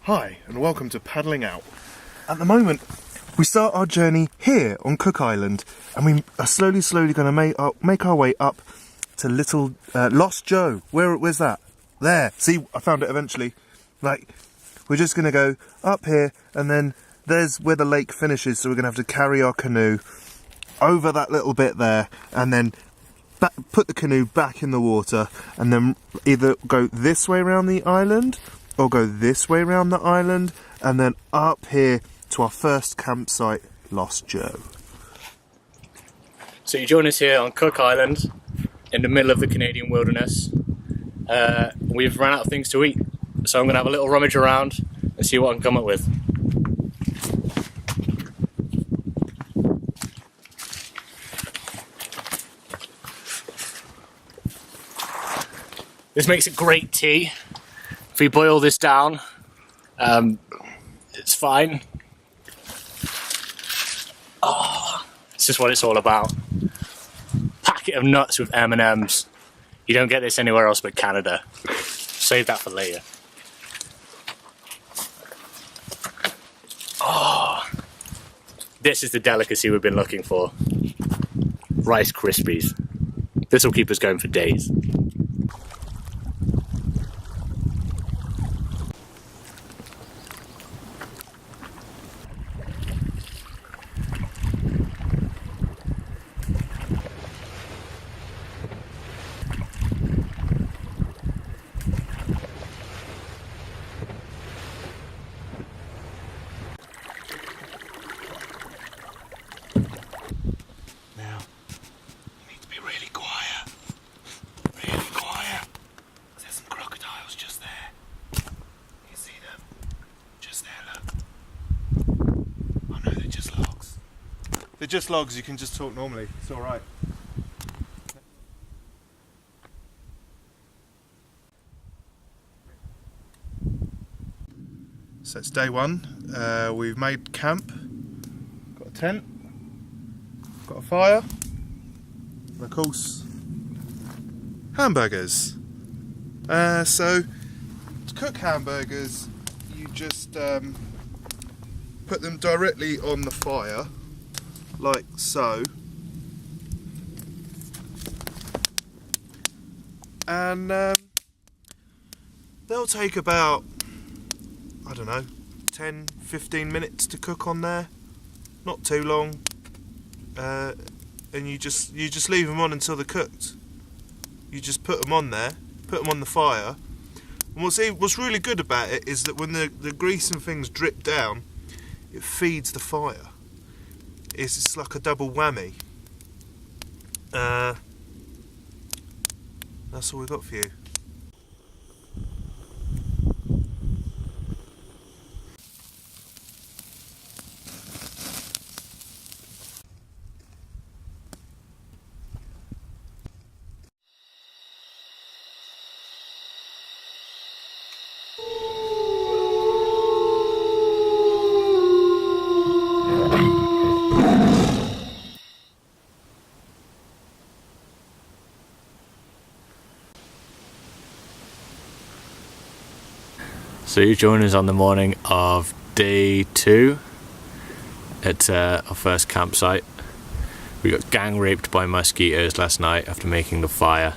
Hi and welcome to Paddling Out. At the moment we start our journey here on Cook Island and we are slowly going to make our way up to little Lost Joe. Where's that? There, see, I found it eventually. Like, we're just going to go up here and then there's where the lake finishes, so we're going to have to carry our canoe over that little bit there and then put the canoe back in the water and then either go this way around the island or go this way around the island and then up here to our first campsite, Lost Joe. So you join us here on Cook Island in the middle of the Canadian wilderness. We've run out of things to eat, so I'm going to have a little rummage around and see what I can come up with. This makes a great tea. If we boil this down, it's fine. Oh, it's just what it's all about. Packet of nuts with M&Ms. You don't get this anywhere else but Canada. Save that for later. Oh, this is the delicacy we've been looking for. Rice Krispies. This will keep us going for days. They're just logs, you can just talk normally, it's alright. So it's day one, we've made camp, got a tent, got a fire, and of course, hamburgers. So, to cook hamburgers, you just put them directly on the fire, like so, and they'll take about, I don't know, 10-15 minutes to cook on there, not too long, and you just leave them on until they're cooked. You just put them on there, put them on the fire, and what's really good about it is that when the grease and things drip down, it feeds the fire. It's like a double whammy. That's all we've got for you. So you join us on the morning of day 2 at our first campsite. We got gang raped by mosquitoes last night after making the fire,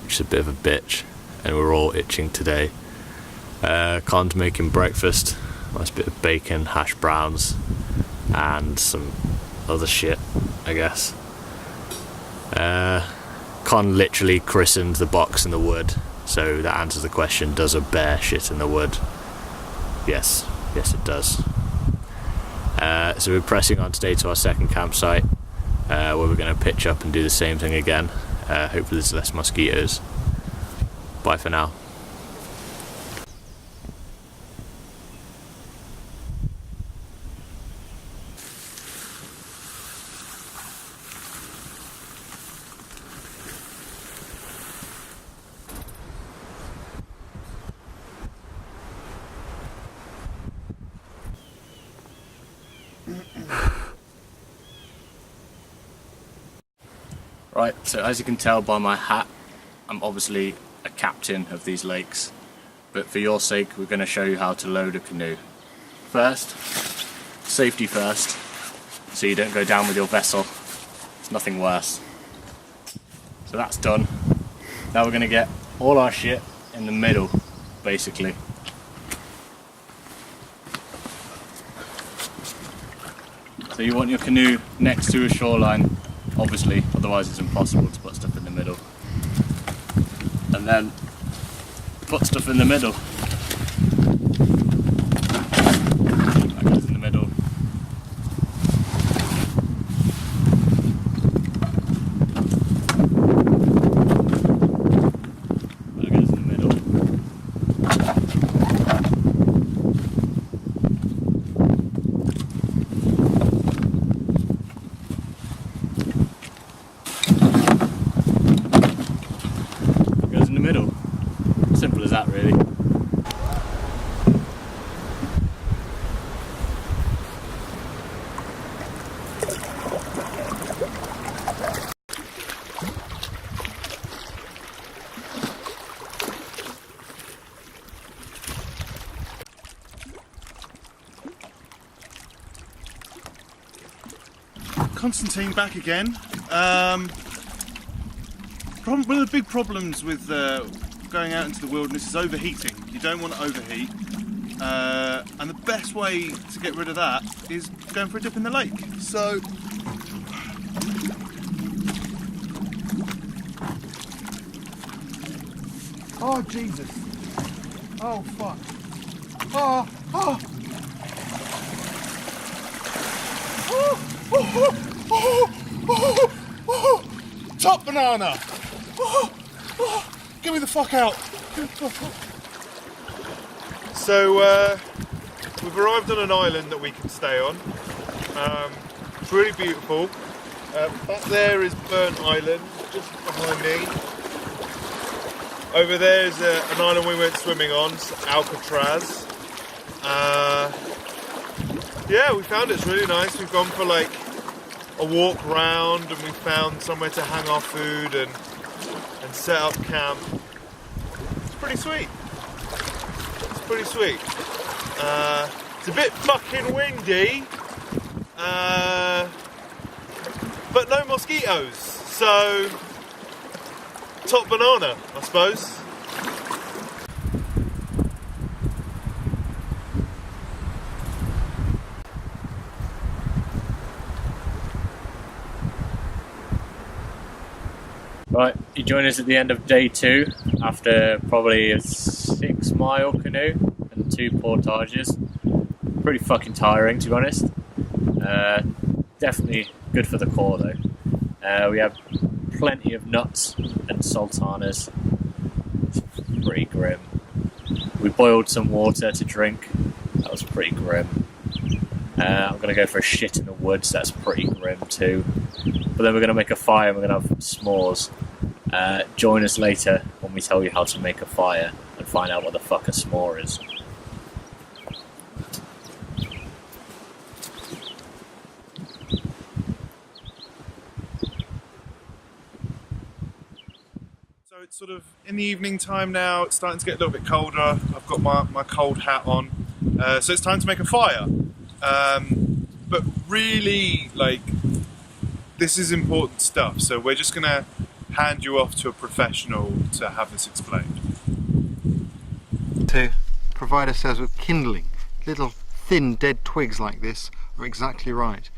which is a bit of a bitch, and we're all itching today. Con's making breakfast, nice bit of bacon, hash browns, and some other shit, I guess. Con literally christened the box in the wood. So that answers the question, does a bear shit in the wood? Yes it does. So we're pressing on today to our second campsite, where we're going to pitch up and do the same thing again. Hopefully there's less mosquitoes. Bye for now. Right, so as you can tell by my hat, I'm obviously a captain of these lakes. but for your sake we're going to show you how to load a canoe. First, safety first, so you don't go down with your vessel. It's nothing worse. So that's done. Now we're going to get all our shit in the middle, basically. So you want your canoe next to a shoreline, obviously, otherwise it's impossible to put stuff in the middle. And then put stuff in the middle. That goes in the middle. That goes in the middle. Goes in the middle. Simple as that, really. Constantine back again. One of the big problems with going out into the wilderness is overheating. You don't want to overheat, and the best way to get rid of that is going for a dip in the lake. So oh Jesus, oh fuck, oh, oh. Top banana! Get me the fuck out! So we've arrived on an island that we can stay on. It's really beautiful. Back there is Burnt Island, just behind me. Over there is an island we went swimming on, Alcatraz. Yeah, we found it's really nice. We've gone for like a walk round and we found somewhere to hang our food and set up camp. It's pretty sweet. It's pretty sweet. It's a bit fucking windy, but no mosquitoes. So, top banana, I suppose. Right, you join us at the end of day 2 after probably a 6-mile canoe and 2 portages. Pretty fucking tiring, to be honest. Definitely good for the core though. We have plenty of nuts and sultanas. It's pretty grim. We boiled some water to drink. That was pretty grim. I'm going to go for a shit in the woods. That's pretty grim too. But then we're going to make a fire and we're going to have s'mores. Join us later when we tell you how to make a fire and find out what the fuck a s'more is. So it's sort of in the evening time now, it's starting to get a little bit colder. I've got my cold hat on. So it's time to make a fire. But really, like, this is important stuff, so we're just going to hand you off to a professional to have this explained. To provide ourselves with kindling, little thin dead twigs like this are exactly right,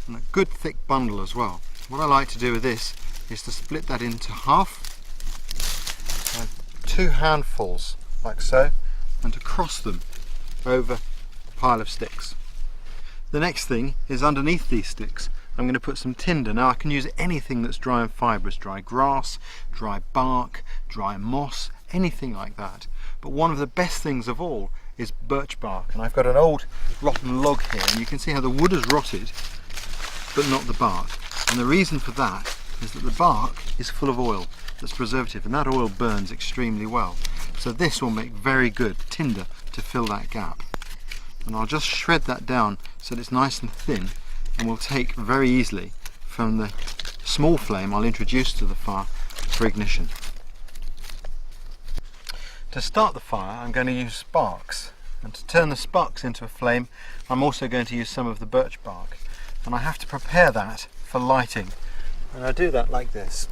and a good thick bundle as well. What I like to do with this is to split that into half, 2 handfuls like so, and to cross them over a pile of sticks. The next thing is underneath these sticks I'm going to put some tinder. Now I can use anything that's dry and fibrous, dry grass, dry bark, dry moss, anything like that. But one of the best things of all is birch bark, and I've got an old rotten log here, and you can see how the wood has rotted but not the bark. And the reason for that is that the bark is full of oil that's preservative, and that oil burns extremely well. So this will make very good tinder to fill that gap. And I'll just shred that down so that it's nice and thin, and will take very easily from the small flame I'll introduce to the fire for ignition. To start the fire, I'm going to use sparks, and to turn the sparks into a flame, I'm also going to use some of the birch bark, and I have to prepare that for lighting, and I do that like this.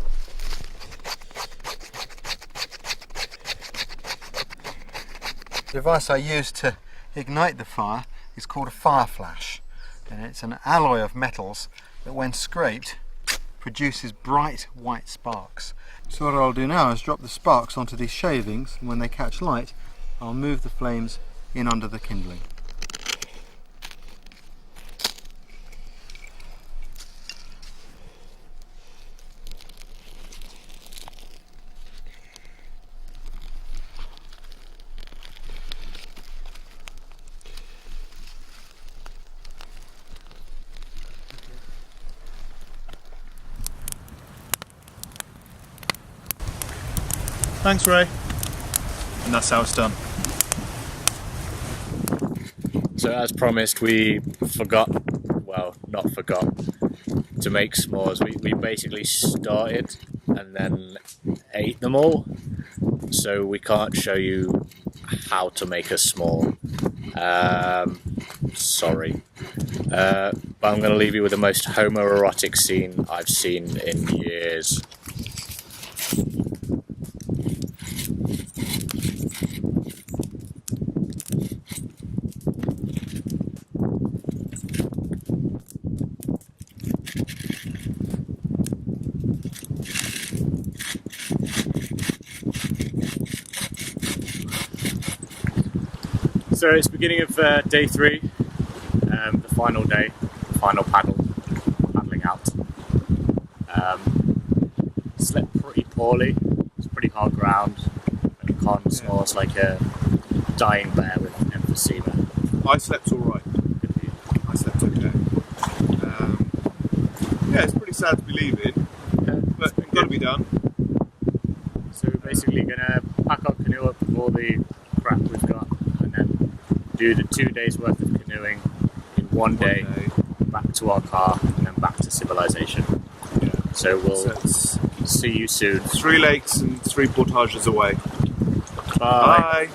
The device I use to ignite the fire is called a fire flash, and it's an alloy of metals that when scraped produces bright white sparks. So what I'll do now is drop the sparks onto these shavings, and when they catch light I'll move the flames in under the kindling. Thanks, Ray. And that's how it's done. So as promised, we not forgot to make s'mores. We basically started and then ate them all, so we can't show you how to make a s'more. Sorry. But I'm going to leave you with the most homoerotic scene I've seen in years. So it's beginning of day 3, the final day, final paddling out. Slept pretty poorly, it's pretty hard ground, and the con smells like a dying bear with emphysema. I slept alright. I slept okay. Yeah, it's pretty sad to be leaving, but it's got to be done. So we're basically going to pack our canoe up with all the crap we've got, and then do the 2 days worth of canoeing in one day, back to our car, and then back to civilization. Yeah. So we'll see you soon. 3 lakes and 3 portages away. Bye. Bye.